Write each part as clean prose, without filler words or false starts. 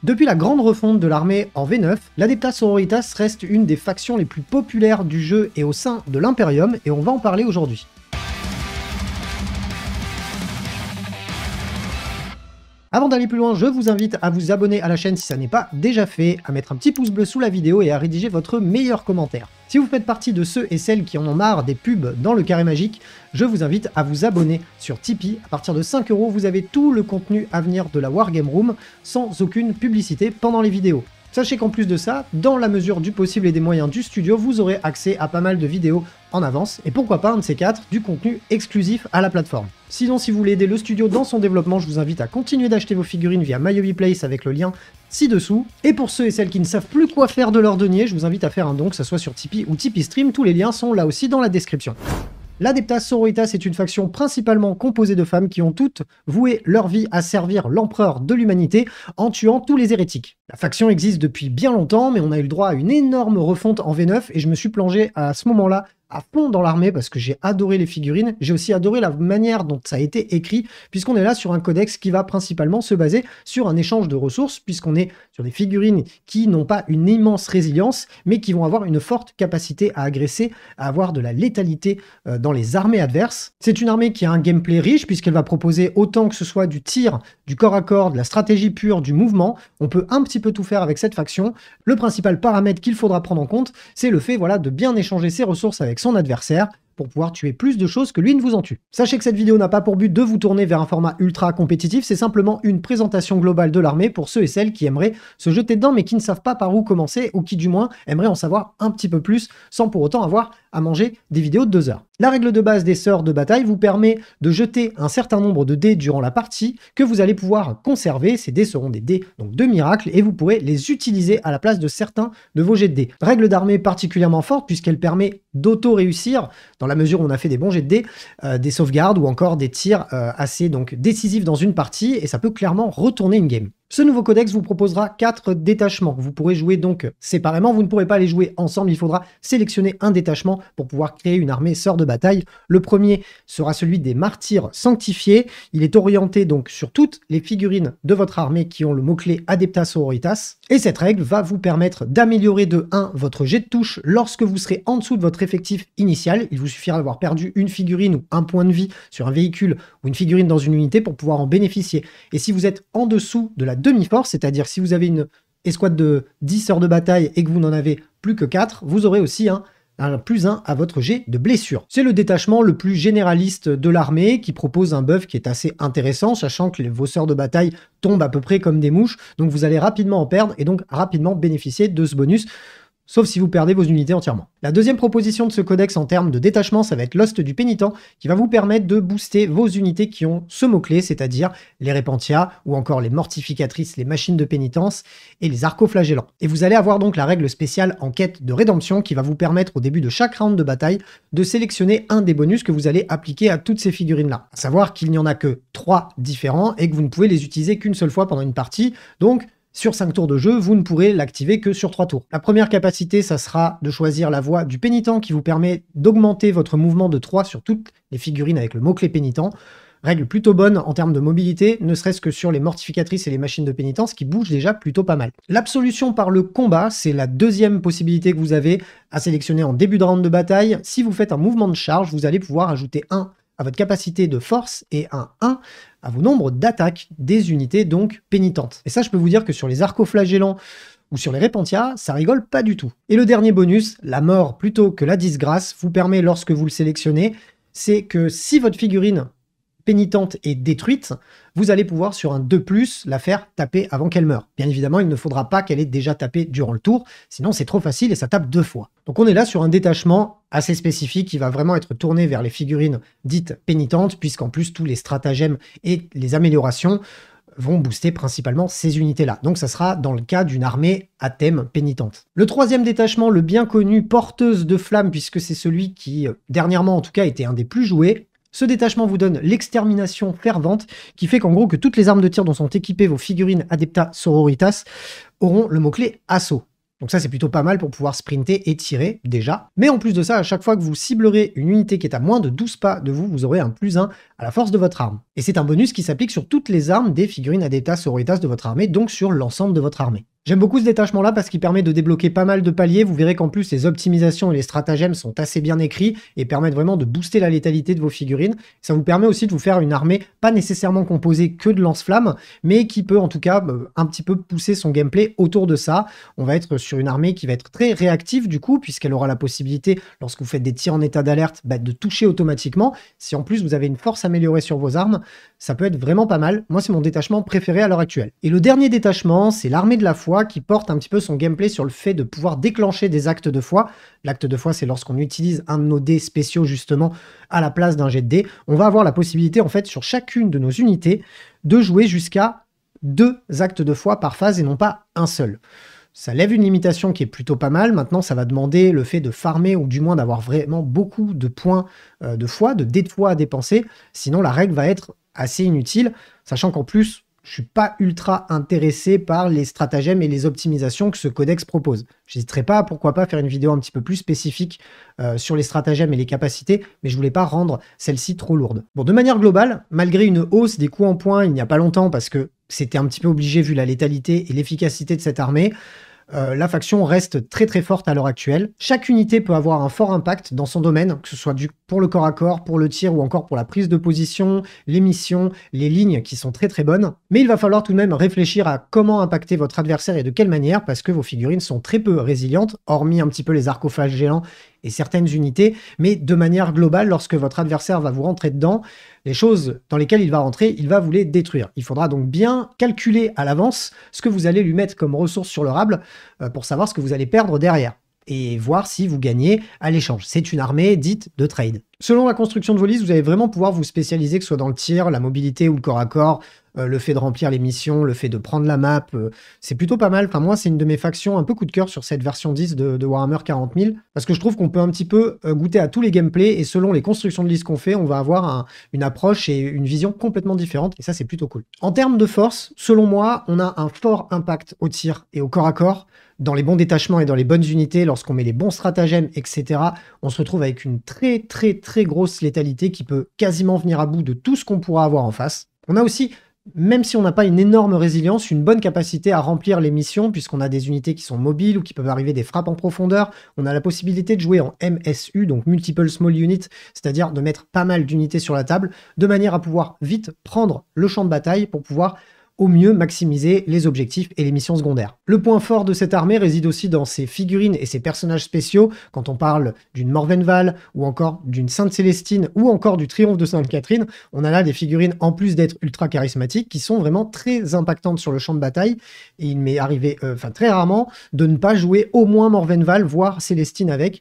Depuis la grande refonte de l'armée en V9, l'Adepta Sororitas reste une des factions les plus populaires du jeu et au sein de l'Imperium, et on va en parler aujourd'hui. Avant d'aller plus loin, je vous invite à vous abonner à la chaîne si ça n'est pas déjà fait, à mettre un petit pouce bleu sous la vidéo et à rédiger votre meilleur commentaire. Si vous faites partie de ceux et celles qui en ont marre des pubs dans le carré magique, je vous invite à vous abonner sur Tipeee. À partir de 5 €, vous avez tout le contenu à venir de la Wargame Room sans aucune publicité pendant les vidéos. Sachez qu'en plus de ça, dans la mesure du possible et des moyens du studio, vous aurez accès à pas mal de vidéos en avance, et pourquoi pas un de ces quatre, du contenu exclusif à la plateforme. Sinon, si vous voulez aider le studio dans son développement, je vous invite à continuer d'acheter vos figurines via MyHobbyPlace avec le lien ci-dessous. Et pour ceux et celles qui ne savent plus quoi faire de leur denier, je vous invite à faire un don, que ce soit sur Tipeee ou Tipeee Stream, tous les liens sont là aussi dans la description. L'Adepta Sororitas est une faction principalement composée de femmes qui ont toutes voué leur vie à servir l'empereur de l'humanité en tuant tous les hérétiques. La faction existe depuis bien longtemps, mais on a eu le droit à une énorme refonte en V9 et je me suis plongé à ce moment-là à fond dans l'armée parce que j'ai adoré les figurines. J'ai aussi adoré la manière dont ça a été écrit, puisqu'on est là sur un codex qui va principalement se baser sur un échange de ressources, puisqu'on est sur des figurines qui n'ont pas une immense résilience, mais qui vont avoir une forte capacité à agresser, à avoir de la létalité dans les armées adverses. C'est une armée qui a un gameplay riche, puisqu'elle va proposer autant que ce soit du tir, du corps à corps, de la stratégie pure, du mouvement. On peut un petit peu tout faire avec cette faction. Le principal paramètre qu'il faudra prendre en compte, c'est le fait de bien échanger ses ressources avec son adversaire pour pouvoir tuer plus de choses que lui ne vous en tue. Sachez que cette vidéo n'a pas pour but de vous tourner vers un format ultra compétitif, c'est simplement une présentation globale de l'armée pour ceux et celles qui aimeraient se jeter dedans mais qui ne savent pas par où commencer ou qui du moins aimeraient en savoir un petit peu plus sans pour autant avoir à manger des vidéos de 2 heures. La règle de base des sœurs de bataille vous permet de jeter un certain nombre de dés durant la partie que vous allez pouvoir conserver. Ces dés seront des dés donc de miracle et vous pourrez les utiliser à la place de certains de vos jets de dés. Règle d'armée particulièrement forte puisqu'elle permet d'auto-réussir dans la mesure où on a fait des bons jets de dés, des sauvegardes ou encore des tirs assez décisifs dans une partie et ça peut clairement retourner une game. Ce nouveau codex vous proposera 4 détachements. Vous pourrez jouer donc séparément, vous ne pourrez pas les jouer ensemble, il faudra sélectionner un détachement pour pouvoir créer une armée sœur de bataille. Le premier sera celui des martyrs sanctifiés. Il est orienté donc sur toutes les figurines de votre armée qui ont le mot-clé Adepta Sororitas. Et cette règle va vous permettre d'améliorer de 1 votre jet de touche lorsque vous serez en dessous de votre effectif initial. Il vous suffira d'avoir perdu une figurine ou un point de vie sur un véhicule ou une figurine dans une unité pour pouvoir en bénéficier. Et si vous êtes en dessous de la demi-force, c'est-à-dire si vous avez une escouade de 10 sœurs de bataille et que vous n'en avez plus que 4, vous aurez aussi un +1 à votre jet de blessure. C'est le détachement le plus généraliste de l'armée qui propose un buff qui est assez intéressant, sachant que vos sœurs de bataille tombent à peu près comme des mouches, donc vous allez rapidement en perdre et donc rapidement bénéficier de ce bonus. Sauf si vous perdez vos unités entièrement. La deuxième proposition de ce codex en termes de détachement, ça va être l'Ost du Pénitent, qui va vous permettre de booster vos unités qui ont ce mot-clé, c'est-à-dire les Repentia, ou encore les Mortificatrices, les Machines de Pénitence, et les Arcoflagellants. Et vous allez avoir donc la règle spéciale en quête de rédemption, qui va vous permettre au début de chaque round de bataille, de sélectionner un des bonus que vous allez appliquer à toutes ces figurines-là. À savoir qu'il n'y en a que 3 différents, et que vous ne pouvez les utiliser qu'une seule fois pendant une partie, donc sur 5 tours de jeu, vous ne pourrez l'activer que sur 3 tours. La première capacité, ça sera de choisir la voie du pénitent qui vous permet d'augmenter votre mouvement de 3 sur toutes les figurines avec le mot-clé pénitent. Règle plutôt bonne en termes de mobilité, ne serait-ce que sur les mortificatrices et les machines de pénitence qui bougent déjà plutôt pas mal. L'absolution par le combat, c'est la deuxième possibilité que vous avez à sélectionner en début de round de bataille. Si vous faites un mouvement de charge, vous allez pouvoir ajouter 1 à votre capacité de force et un 1 à vos nombres d'attaques des unités donc pénitentes. Et ça, je peux vous dire que sur les arcoflagellants ou sur les Repentia, ça rigole pas du tout. Et le dernier bonus, la mort plutôt que la disgrâce, vous permet lorsque vous le sélectionnez, c'est que si votre figurine pénitente est détruite, vous allez pouvoir sur un 2+, la faire taper avant qu'elle meure. Bien évidemment, il ne faudra pas qu'elle ait déjà tapé durant le tour, sinon c'est trop facile et ça tape 2 fois. Donc on est là sur un détachement assez spécifique qui va vraiment être tourné vers les figurines dites pénitentes, puisqu'en plus tous les stratagèmes et les améliorations vont booster principalement ces unités-là. Donc ça sera dans le cas d'une armée à thème pénitente. Le troisième détachement, le bien connu porteuse de flammes, puisque c'est celui qui, dernièrement en tout cas, était un des plus joués. Ce détachement vous donne l'extermination fervente, qui fait qu'en gros que toutes les armes de tir dont sont équipées vos figurines Adepta Sororitas auront le mot-clé assaut. Donc ça, c'est plutôt pas mal pour pouvoir sprinter et tirer, déjà. Mais en plus de ça, à chaque fois que vous ciblerez une unité qui est à moins de 12 pas de vous, vous aurez un +1 à la force de votre arme. Et c'est un bonus qui s'applique sur toutes les armes des figurines Adeptas Sororitas de votre armée, donc sur l'ensemble de votre armée. J'aime beaucoup ce détachement-là parce qu'il permet de débloquer pas mal de paliers. Vous verrez qu'en plus, les optimisations et les stratagèmes sont assez bien écrits et permettent vraiment de booster la létalité de vos figurines. Ça vous permet aussi de vous faire une armée pas nécessairement composée que de lance-flammes, mais qui peut en tout cas un petit peu pousser son gameplay autour de ça. On va être sur une armée qui va être très réactive du coup, puisqu'elle aura la possibilité, lorsque vous faites des tirs en état d'alerte, de toucher automatiquement. Si en plus vous avez une force améliorée sur vos armes, ça peut être vraiment pas mal. Moi, c'est mon détachement préféré à l'heure actuelle. Et le dernier détachement, c'est l'armée de la foi, qui porte un petit peu son gameplay sur le fait de pouvoir déclencher des actes de foi. L'acte de foi, c'est lorsqu'on utilise un de nos dés spéciaux justement à la place d'un jet de dés. On va avoir la possibilité en fait sur chacune de nos unités de jouer jusqu'à 2 actes de foi par phase et non pas un seul. Ça lève une limitation qui est plutôt pas mal. Maintenant, ça va demander le fait de farmer ou du moins d'avoir vraiment beaucoup de points de foi, de dés de foi à dépenser. Sinon, la règle va être assez inutile, sachant qu'en plus, je suis pas ultra intéressé par les stratagèmes et les optimisations que ce codex propose. J'hésiterai pas, pourquoi pas, faire une vidéo un petit peu plus spécifique sur les stratagèmes et les capacités, mais je voulais pas rendre celle-ci trop lourde. Bon, de manière globale, malgré une hausse des coups en points il n'y a pas longtemps, parce que c'était un petit peu obligé vu la létalité et l'efficacité de cette armée, la faction reste très très forte à l'heure actuelle. Chaque unité peut avoir un fort impact dans son domaine, que ce soit pour le corps à corps, pour le tir ou encore pour la prise de position, les missions, les lignes qui sont très très bonnes. Mais il va falloir tout de même réfléchir à comment impacter votre adversaire et de quelle manière, parce que vos figurines sont très peu résilientes, hormis un petit peu les arcoflagellants et certaines unités, mais de manière globale, lorsque votre adversaire va vous rentrer dedans, les choses dans lesquelles il va rentrer, il va vous les détruire. Il faudra donc bien calculer à l'avance ce que vous allez lui mettre comme ressources sur le rable pour savoir ce que vous allez perdre derrière et voir si vous gagnez à l'échange. C'est une armée dite de trade. Selon la construction de vos listes, vous allez vraiment pouvoir vous spécialiser, que ce soit dans le tir, la mobilité ou le corps à corps, le fait de remplir les missions, le fait de prendre la map, c'est plutôt pas mal. Enfin, moi, c'est une de mes factions un peu coup de cœur sur cette version 10 de Warhammer 40 000, parce que je trouve qu'on peut un petit peu goûter à tous les gameplays, et selon les constructions de listes qu'on fait, on va avoir une approche et une vision complètement différente, et ça, c'est plutôt cool. En termes de force, selon moi, on a un fort impact au tir et au corps à corps, dans les bons détachements et dans les bonnes unités, lorsqu'on met les bons stratagèmes, etc., on se retrouve avec une très grosse létalité qui peut quasiment venir à bout de tout ce qu'on pourra avoir en face. On a aussi, même si on n'a pas une énorme résilience, une bonne capacité à remplir les missions, puisqu'on a des unités qui sont mobiles ou qui peuvent arriver des frappes en profondeur. On a la possibilité de jouer en MSU, donc Multiple Small Unit, c'est-à-dire de mettre pas mal d'unités sur la table, de manière à pouvoir vite prendre le champ de bataille pour pouvoir au mieux maximiser les objectifs et les missions secondaires. Le point fort de cette armée réside aussi dans ses figurines et ses personnages spéciaux, quand on parle d'une Morvenval, ou encore d'une Sainte Célestine, ou encore du Triomphe de Sainte Catherine. On a là des figurines, en plus d'être ultra charismatiques, qui sont vraiment très impactantes sur le champ de bataille, et il m'est arrivé, très rarement, de ne pas jouer au moins Morvenval, voire Célestine avec.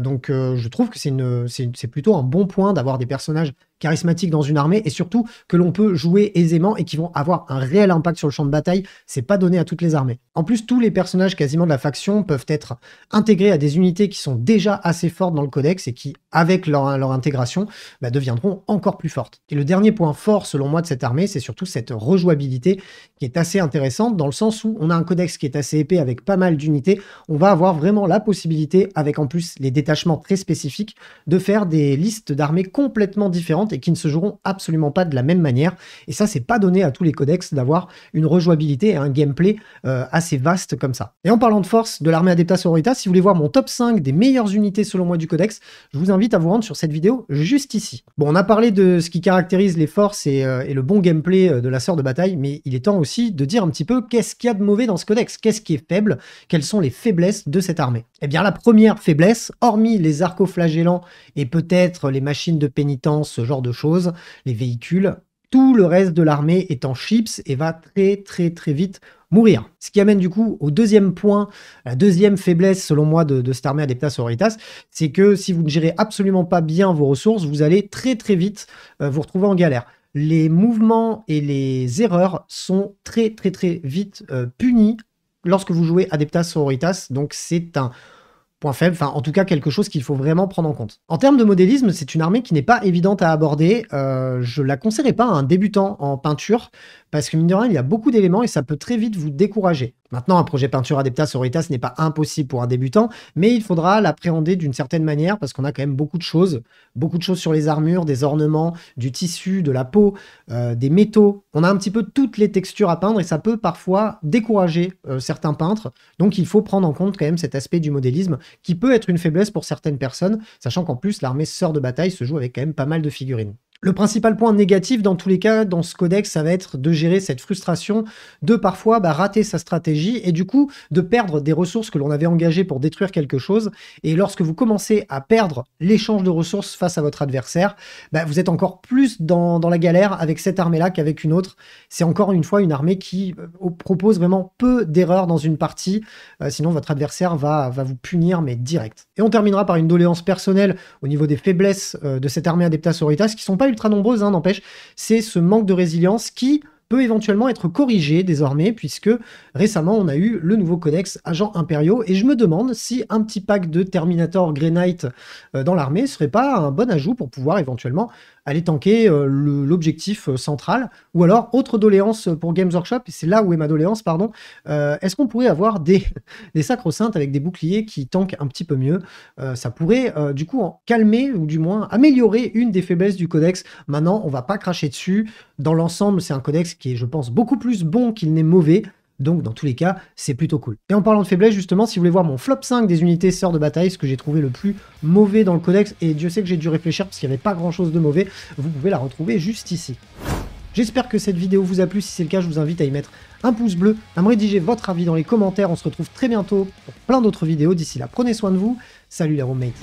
Donc je trouve que c'est plutôt un bon point d'avoir des personnages charismatiques dans une armée, et surtout que l'on peut jouer aisément et qui vont avoir un réel impact sur le champ de bataille. C'est pas donné à toutes les armées. En plus, tous les personnages quasiment de la faction peuvent être intégrés à des unités qui sont déjà assez fortes dans le codex et qui, avec leur intégration, deviendront encore plus fortes. Et le dernier point fort, selon moi, de cette armée, c'est surtout cette rejouabilité qui est assez intéressante, dans le sens où on a un codex qui est assez épais avec pas mal d'unités. On va avoir vraiment la possibilité, avec en plus les détachements très spécifiques, de faire des listes d'armées complètement différentes et qui ne se joueront absolument pas de la même manière. Et ça, c'est pas donné à tous les codex d'avoir une rejouabilité et un gameplay assez vaste comme ça. Et en parlant de force de l'armée Adeptas Sororitas, si vous voulez voir mon top 5 des meilleures unités selon moi du codex, je vous invite à vous rendre sur cette vidéo juste ici. Bon, on a parlé de ce qui caractérise les forces et le bon gameplay de la sœur de bataille, mais il est temps aussi de dire un petit peu qu'est-ce qu'il y a de mauvais dans ce codex, qu'est-ce qui est faible, quelles sont les faiblesses de cette armée. Eh bien, la première faiblesse, hormis les arcoflagellants et peut-être les machines de pénitence, ce genre de choses, les véhicules, tout le reste de l'armée est en chips et va très vite mourir. Ce qui amène du coup au deuxième point, la deuxième faiblesse selon moi de cette armée Adeptas Sororitas, c'est que si vous ne gérez absolument pas bien vos ressources, vous allez très vite vous retrouver en galère. Les mouvements et les erreurs sont très vite punis lorsque vous jouez Adeptas Sororitas, donc c'est un point faible, enfin en tout cas quelque chose qu'il faut vraiment prendre en compte. En termes de modélisme, c'est une armée qui n'est pas évidente à aborder. Je la conseillerais pas à un débutant en peinture, parce que mine de rien, il y a beaucoup d'éléments et ça peut très vite vous décourager. Maintenant, un projet peinture Adeptas Auritas n'est pas impossible pour un débutant, mais il faudra l'appréhender d'une certaine manière parce qu'on a quand même beaucoup de choses sur les armures, des ornements, du tissu, de la peau, des métaux. On a un petit peu toutes les textures à peindre et ça peut parfois décourager certains peintres. Donc il faut prendre en compte quand même cet aspect du modélisme qui peut être une faiblesse pour certaines personnes, sachant qu'en plus l'armée sœur de bataille se joue avec quand même pas mal de figurines. Le principal point négatif dans tous les cas dans ce codex, ça va être de gérer cette frustration de parfois rater sa stratégie et du coup de perdre des ressources que l'on avait engagées pour détruire quelque chose. Et lorsque vous commencez à perdre l'échange de ressources face à votre adversaire, vous êtes encore plus dans la galère avec cette armée-là qu'avec une autre. C'est encore une fois une armée qui propose vraiment peu d'erreurs dans une partie, sinon votre adversaire va vous punir mais direct. Et on terminera par une doléance personnelle au niveau des faiblesses de cette armée Adeptas Auritas qui sont pas ultra nombreuses, hein, n'empêche, c'est ce manque de résilience qui peut éventuellement être corrigé désormais, puisque récemment on a eu le nouveau codex Agents Impériaux, et je me demande si un petit pack de Terminator Grey Knight dans l'armée serait pas un bon ajout pour pouvoir éventuellement aller tanker l'objectif central, ou alors autre doléance pour Games Workshop, et c'est là où est ma doléance, pardon, est-ce qu'on pourrait avoir des sacro-saintes avec des boucliers qui tankent un petit peu mieux? Ça pourrait du coup en calmer, ou du moins améliorer une des faiblesses du codex. Maintenant, on va pas cracher dessus, dans l'ensemble c'est un codex qui est, je pense, beaucoup plus bon qu'il n'est mauvais. Donc, dans tous les cas, c'est plutôt cool. Et en parlant de faiblesse, justement, si vous voulez voir mon flop 5 des unités sœurs de bataille, ce que j'ai trouvé le plus mauvais dans le codex, et Dieu sait que j'ai dû réfléchir parce qu'il n'y avait pas grand-chose de mauvais, vous pouvez la retrouver juste ici. J'espère que cette vidéo vous a plu. Si c'est le cas, je vous invite à y mettre un pouce bleu, à me rédiger votre avis dans les commentaires. On se retrouve très bientôt pour plein d'autres vidéos. D'ici là, prenez soin de vous. Salut les roommates.